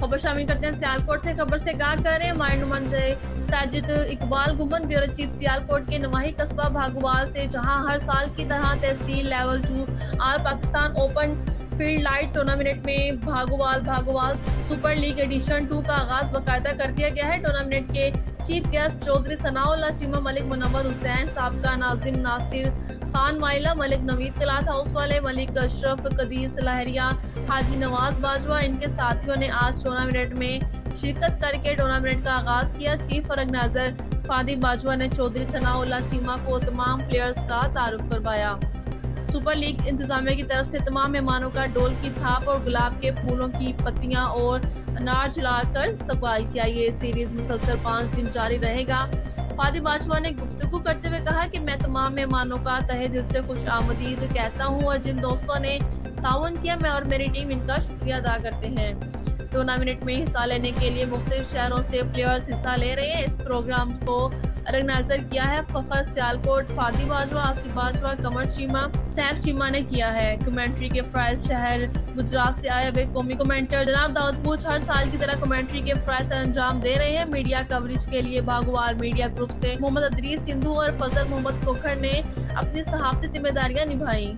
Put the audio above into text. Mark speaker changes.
Speaker 1: खबर शामिल करते हैं सियालकोट से। खबर से आगाह कर रहे हैं हमारे नुमाइंदे साजिद इकबाल गुमन, ब्यूरो चीफ सियालकोट के नवाही कस्बा भागोवाल से, जहां हर साल की तरह तहसील level 2 all Pakistan open field light tournament में भागोवाल सुपर लीग एडिशन 2 का आगाज बाकायदा कर दिया गया है। टूर्नामेंट के चीफ गेस्ट चौधरी सनाउल्लाह चीमा, मलिक मुनव्वर हुसैन, साबका नाजिम नासिर खान माइला, मलिक नवीद कलात हाउस वाले, मलिक अशरफ कदीस लहरिया, हाजी नवाज बाजवा, इनके साथियों ने आज टूर्नामेंट में शिरकत करके टूर्नामेंट का आगाज किया। चीफ ऑर्गेनाइजर फादी बाजवा ने चौधरी सनाउल्लाह चीमा को तमाम प्लेयर्स का तारुफ करवाया। सुपर लीग इंतजामिया की तरफ से तमाम मेहमानों का डोल की थाप और गुलाब के फूलों की पत्तियां और अनार जलाकर इस्तकबाल किया। ये सीरीज मुसलसल 5 दिन जारी रहेगा। फादी बाजवा ने गुफ्तगू करते हुए कहा कि मैं तमाम मेहमानों का तहे दिल से खुश आमदीद कहता हूँ और जिन दोस्तों ने ताउन किया, मैं और मेरी टीम इनका शुक्रिया अदा करते हैं। टूर्नामेंट में हिस्सा लेने के लिए मुख्तलिफ शहरों से प्लेयर्स हिस्सा ले रहे हैं। इस प्रोग्राम को ऑर्गेनाइजर किया है फखर सियालकोट, फादी बाजवा, आसिफ बाजवा, कमर चीमा, सैफ चीमा ने किया है। कमेंट्री के फ्राइज शहर गुजरात से आए हुए कौमी कमेंटर जनाब दाऊद पूछ हर साल की तरह कमेंट्री के फ्राइज अंजाम दे रहे हैं। मीडिया कवरेज के लिए भागोवाल मीडिया ग्रुप से मोहम्मद अदरीस सिंधु और फजल मोहम्मद खोखर ने अपनी सहाफती जिम्मेदारियां निभाई।